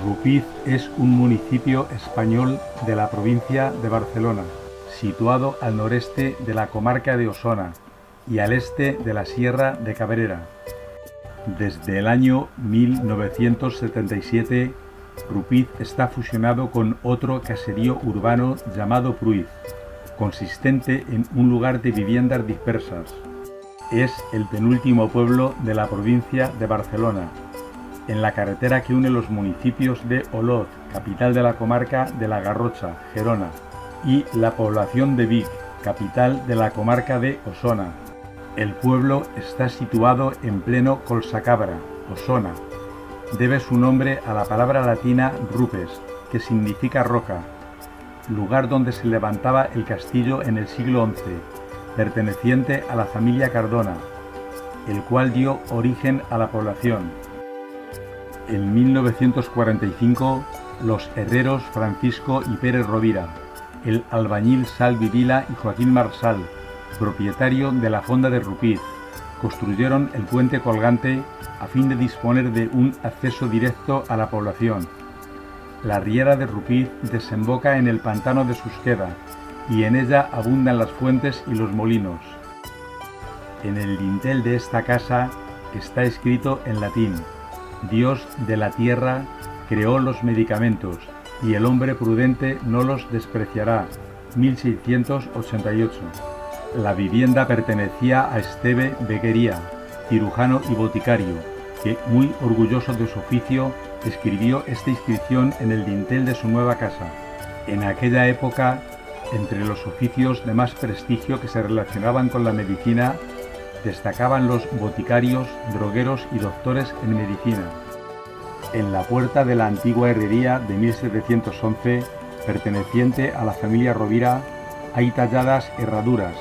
Rupit es un municipio español de la provincia de Barcelona, situado al noreste de la comarca de Osona y al este de la Sierra de Cabrera. Desde el año 1977, Rupit está fusionado con otro caserío urbano llamado Pruit, consistente en un lugar de viviendas dispersas. Es el penúltimo pueblo de la provincia de Barcelona, en la carretera que une los municipios de Olot, capital de la comarca de la Garrotxa, Gerona, y la población de Vic, capital de la comarca de Osona. El pueblo está situado en pleno Collsacabra, Osona. Debe su nombre a la palabra latina rupes, que significa roca, lugar donde se levantaba el castillo en el siglo XI, perteneciente a la familia Cardona, el cual dio origen a la población. En 1945, los herreros Francisco y Pérez Rovira, el albañil Salvi Vila y Joaquín Marsal, propietario de la fonda de Rupit, construyeron el puente colgante a fin de disponer de un acceso directo a la población. La riera de Rupit desemboca en el pantano de Susqueda y en ella abundan las fuentes y los molinos. En el dintel de esta casa está escrito en latín: Dios de la tierra creó los medicamentos y el hombre prudente no los despreciará. 1688. La vivienda pertenecía a Esteve Beguería, cirujano y boticario, que, muy orgulloso de su oficio, escribió esta inscripción en el dintel de su nueva casa. En aquella época, entre los oficios de más prestigio que se relacionaban con la medicina, destacaban los boticarios, drogueros y doctores en medicina. En la puerta de la antigua herrería de 1711, perteneciente a la familia Rovira, hay talladas herraduras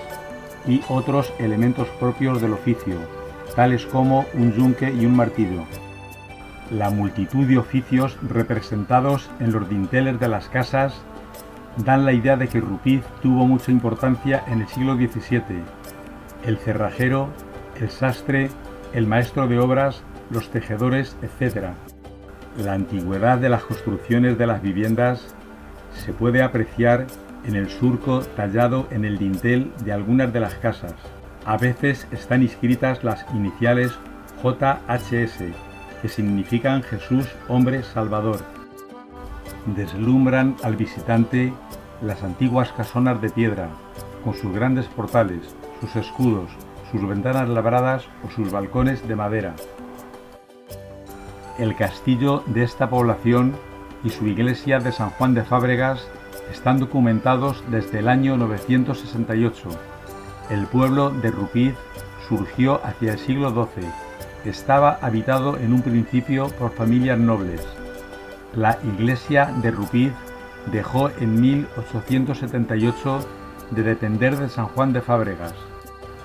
y otros elementos propios del oficio, tales como un yunque y un martillo. La multitud de oficios representados en los dinteles de las casas dan la idea de que Rupit tuvo mucha importancia en el siglo XVII. El cerrajero, el sastre, el maestro de obras, los tejedores, etc. La antigüedad de las construcciones de las viviendas se puede apreciar en el surco tallado en el dintel de algunas de las casas. A veces están inscritas las iniciales JHS, que significan Jesús Hombre Salvador. Deslumbran al visitante las antiguas casonas de piedra, con sus grandes portales, sus escudos, sus ventanas labradas o sus balcones de madera. El castillo de esta población y su iglesia de San Juan de Fábregas están documentados desde el año 968. El pueblo de Rupit surgió hacia el siglo XII. Estaba habitado en un principio por familias nobles. La iglesia de Rupit dejó en 1878 de depender de San Juan de Fábregas.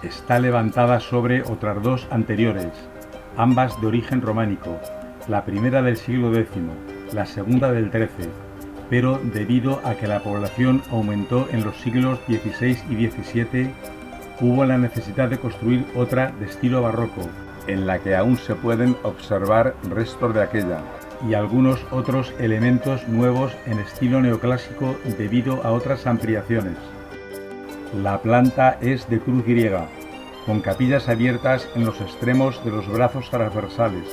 Está levantada sobre otras dos anteriores, ambas de origen románico, la primera del siglo X, la segunda del XIII, pero debido a que la población aumentó en los siglos XVI y XVII, hubo la necesidad de construir otra de estilo barroco, en la que aún se pueden observar restos de aquella, y algunos otros elementos nuevos en estilo neoclásico debido a otras ampliaciones. La planta es de cruz griega, con capillas abiertas en los extremos de los brazos transversales.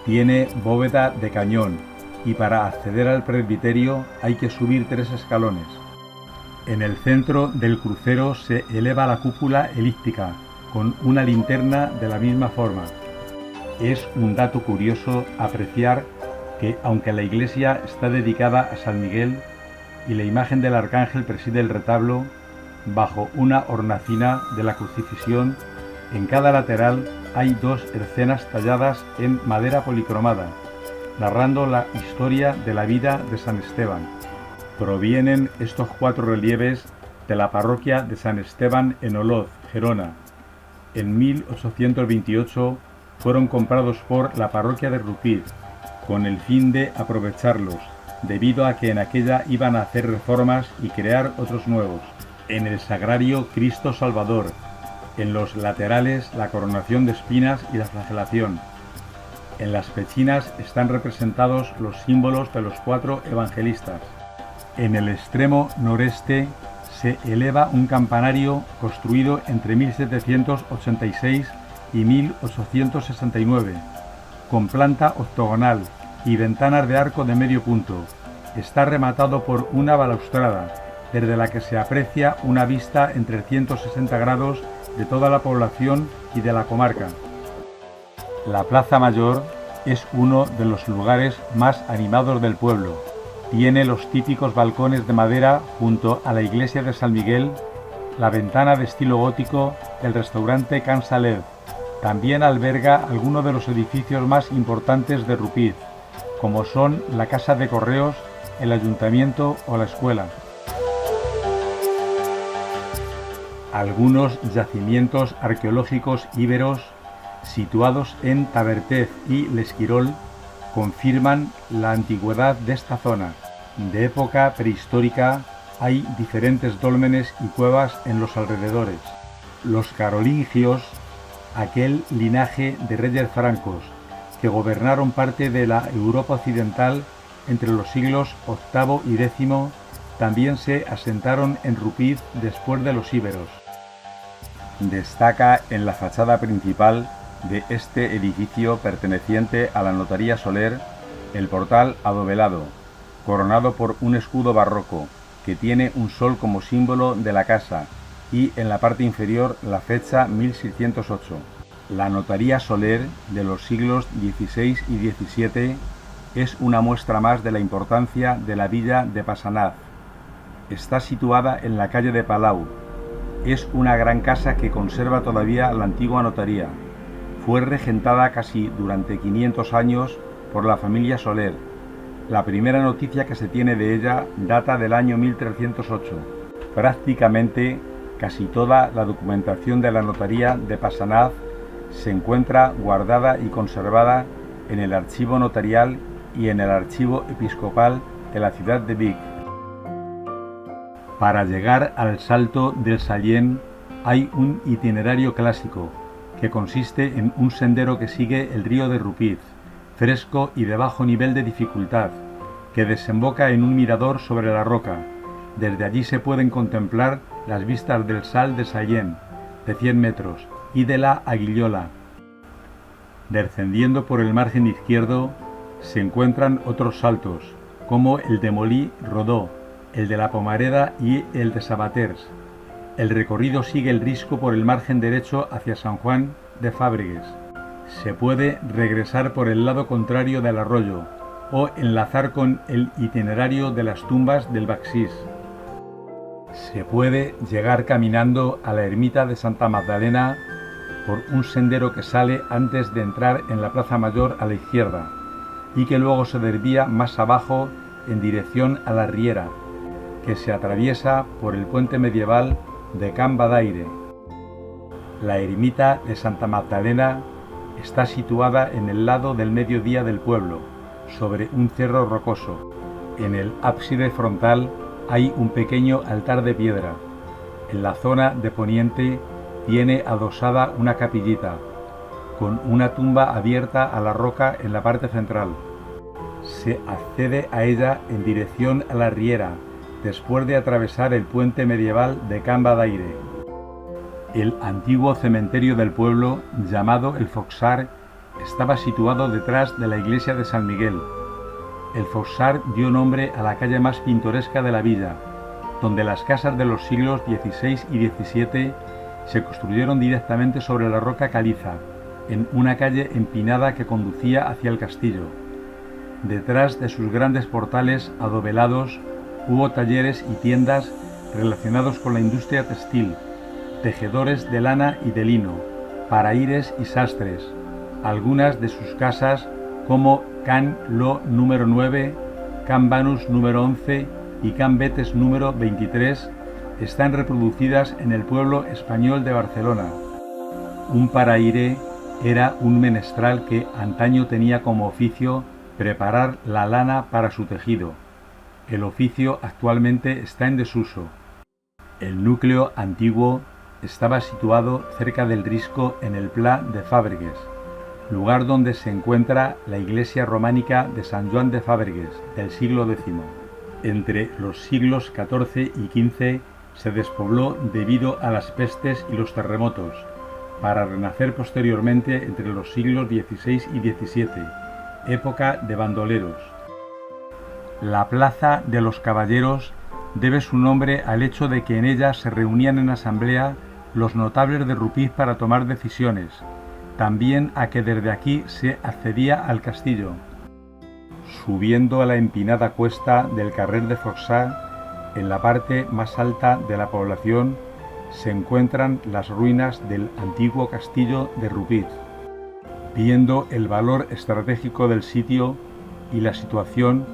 Tiene bóveda de cañón y para acceder al presbiterio hay que subir 3 escalones. En el centro del crucero se eleva la cúpula elíptica, con una linterna de la misma forma. Es un dato curioso apreciar que, aunque la iglesia está dedicada a San Miguel y la imagen del arcángel preside el retablo, bajo una hornacina de la crucifixión, en cada lateral hay 2 escenas talladas en madera policromada, narrando la historia de la vida de San Esteban. Provienen estos 4 relieves de la parroquia de San Esteban en Olot, Gerona. En 1828 fueron comprados por la parroquia de Rupit, con el fin de aprovecharlos, debido a que en aquella iban a hacer reformas y crear otros nuevos. En el sagrario Cristo Salvador, en los laterales la coronación de espinas y la flagelación. En las pechinas están representados los símbolos de los 4 evangelistas. En el extremo noreste se eleva un campanario construido entre 1786 y 1869, con planta octogonal y ventanas de arco de medio punto. Está rematado por una balaustrada, desde la que se aprecia una vista en 360 grados de toda la población y de la comarca. La Plaza Mayor es uno de los lugares más animados del pueblo. Tiene los típicos balcones de madera junto a la iglesia de San Miguel, la ventana de estilo gótico del restaurante Can Saler. También alberga algunos de los edificios más importantes de Rupit, como son la Casa de Correos, el Ayuntamiento o la escuela. Algunos yacimientos arqueológicos íberos situados en Tabertez y L'Esquirol confirman la antigüedad de esta zona. De época prehistórica hay diferentes dólmenes y cuevas en los alrededores. Los carolingios, aquel linaje de reyes francos que gobernaron parte de la Europa occidental entre los siglos VIII y X, también se asentaron en Rupit después de los íberos. Destaca en la fachada principal de este edificio perteneciente a la Notaría Soler el portal adovelado, coronado por un escudo barroco que tiene un sol como símbolo de la casa y en la parte inferior la fecha 1608. La Notaría Soler de los siglos XVI y XVII es una muestra más de la importancia de la villa de Passanaz. Está situada en la calle de Palau. Es una gran casa que conserva todavía la antigua notaría. Fue regentada casi durante 500 años por la familia Soler. La primera noticia que se tiene de ella data del año 1308. Prácticamente casi toda la documentación de la notaría de Passanaz se encuentra guardada y conservada en el archivo notarial y en el archivo episcopal de la ciudad de Vic. Para llegar al Salto del Sallent hay un itinerario clásico que consiste en un sendero que sigue el río de Rupit, fresco y de bajo nivel de dificultad, que desemboca en un mirador sobre la roca. Desde allí se pueden contemplar las vistas del Sal de Sallent, de 100 metros, y de la Aguillola. Descendiendo por el margen izquierdo se encuentran otros saltos, como el de Molí-Rodó, el de la Pomareda y el de Sabaters. El recorrido sigue el risco por el margen derecho hacia San Juan de Fábregues. Se puede regresar por el lado contrario del arroyo o enlazar con el itinerario de las tumbas del Baxís. Se puede llegar caminando a la ermita de Santa Magdalena por un sendero que sale antes de entrar en la Plaza Mayor a la izquierda y que luego se desvía más abajo en dirección a la Riera, que se atraviesa por el puente medieval de Can Badaire. La ermita de Santa Magdalena está situada en el lado del mediodía del pueblo, sobre un cerro rocoso. En el ábside frontal hay un pequeño altar de piedra. En la zona de poniente tiene adosada una capillita, con una tumba abierta a la roca en la parte central. Se accede a ella en dirección a la Riera, después de atravesar el puente medieval de Can Badaire. El antiguo cementerio del pueblo, llamado el Foxar, estaba situado detrás de la iglesia de San Miguel. El Foxar dio nombre a la calle más pintoresca de la villa, donde las casas de los siglos XVI y XVII se construyeron directamente sobre la roca caliza, en una calle empinada que conducía hacia el castillo. Detrás de sus grandes portales adovelados hubo talleres y tiendas relacionados con la industria textil, tejedores de lana y de lino, paraíres y sastres. Algunas de sus casas, como Can Lo número 9, Can Banus número 11 y Can Betes número 23, están reproducidas en el pueblo español de Barcelona. Un paraire era un menestral que antaño tenía como oficio preparar la lana para su tejido. El oficio actualmente está en desuso. El núcleo antiguo estaba situado cerca del risco en el Pla de Fábregues. lugar donde se encuentra la iglesia románica de San Juan de Fábregues del siglo X. Entre los siglos XIV y XV se despobló debido a las pestes y los terremotos, para renacer posteriormente entre los siglos XVI y XVII, época de bandoleros. La Plaza de los Caballeros debe su nombre al hecho de que en ella se reunían en asamblea los notables de Rupit para tomar decisiones, también a que desde aquí se accedía al castillo. Subiendo a la empinada cuesta del Carrer de Foixà, en la parte más alta de la población, se encuentran las ruinas del antiguo castillo de Rupit. Viendo el valor estratégico del sitio y la situación,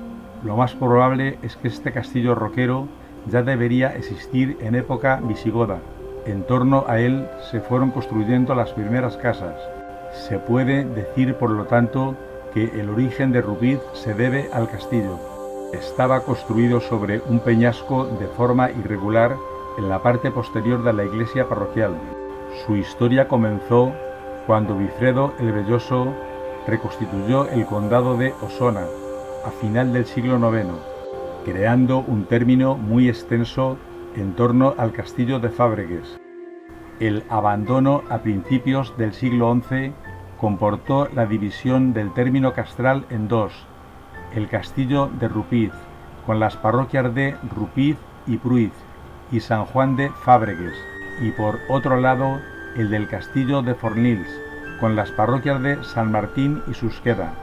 lo más probable es que este castillo roquero ya debería existir en época visigoda. En torno a él se fueron construyendo las primeras casas. Se puede decir, por lo tanto, que el origen de Rupit se debe al castillo. Estaba construido sobre un peñasco de forma irregular en la parte posterior de la iglesia parroquial. Su historia comenzó cuando Wifredo el Velloso reconstituyó el condado de Osona a final del siglo IX, creando un término muy extenso en torno al castillo de Fábregues. El abandono a principios del siglo XI comportó la división del término castral en dos: el castillo de Rupit, con las parroquias de Rupit y Pruit, y San Juan de Fábregues, y por otro lado el del castillo de Fornils, con las parroquias de San Martín y Susqueda.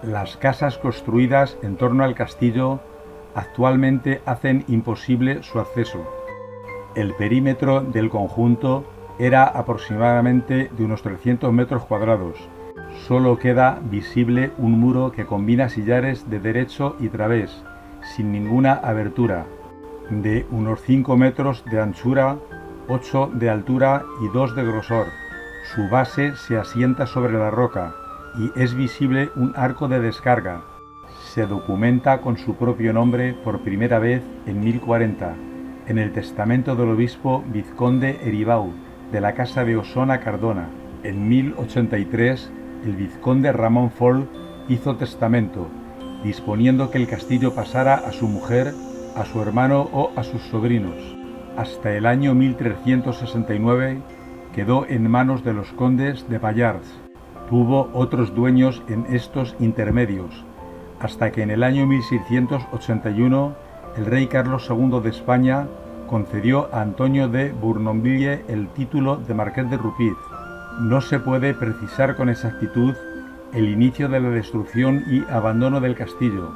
Las casas construidas en torno al castillo actualmente hacen imposible su acceso. El perímetro del conjunto era aproximadamente de unos 300 metros cuadrados. Solo queda visible un muro que combina sillares de derecho y través, sin ninguna abertura, de unos 5 metros de anchura, 8 de altura y 2 de grosor. Su base se asienta sobre la roca y es visible un arco de descarga. Se documenta con su propio nombre por primera vez en 1040, en el testamento del obispo Vizconde Eribau, de la Casa de Osona Cardona. En 1083, el vizconde Ramón Fol hizo testamento, disponiendo que el castillo pasara a su mujer, a su hermano o a sus sobrinos. Hasta el año 1369 quedó en manos de los condes de Pallars. Tuvo otros dueños en estos intermedios, hasta que en el año 1681 el rey Carlos II de España concedió a Antonio de Bournonville el título de Marqués de Rupit. No se puede precisar con exactitud el inicio de la destrucción y abandono del castillo.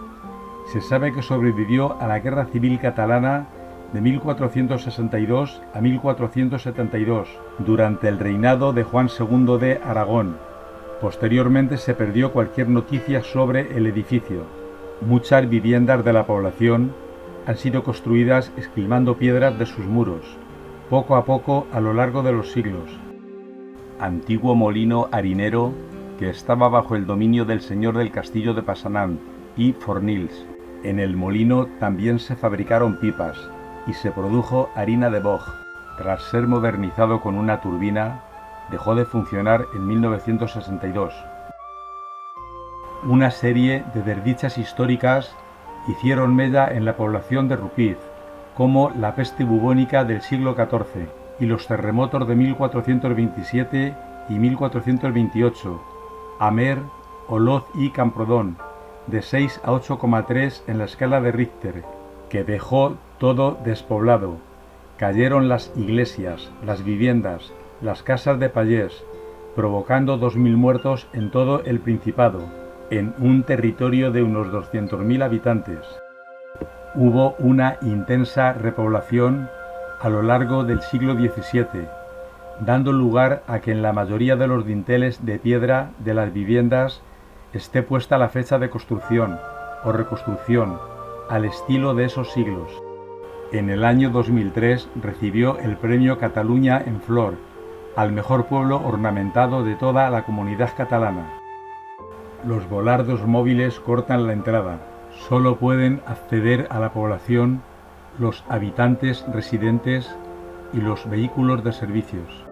Se sabe que sobrevivió a la Guerra Civil Catalana de 1462 a 1472, durante el reinado de Juan II de Aragón. Posteriormente se perdió cualquier noticia sobre el edificio. Muchas viviendas de la población han sido construidas esquilmando piedras de sus muros, poco a poco a lo largo de los siglos. Antiguo molino harinero que estaba bajo el dominio del señor del castillo de Passanant y Fornils. En el molino también se fabricaron pipas y se produjo harina de boj. Tras ser modernizado con una turbina, dejó de funcionar en 1962. Una serie de desdichas históricas hicieron mella en la población de Rupit, como la peste bubónica del siglo XIV y los terremotos de 1427 y 1428, Amer, Oloz y Camprodón, de 6 a 8,3 en la escala de Richter, que dejó todo despoblado. Cayeron las iglesias, las viviendas, las casas de payés, provocando 2.000 muertos en todo el Principado, en un territorio de unos 200.000 habitantes. Hubo una intensa repoblación a lo largo del siglo XVII, dando lugar a que en la mayoría de los dinteles de piedra de las viviendas esté puesta la fecha de construcción o reconstrucción, al estilo de esos siglos. En el año 2003 recibió el premio Cataluña en Flor, al mejor pueblo ornamentado de toda la comunidad catalana. Los volardos móviles cortan la entrada. Solo pueden acceder a la población los habitantes residentes y los vehículos de servicios.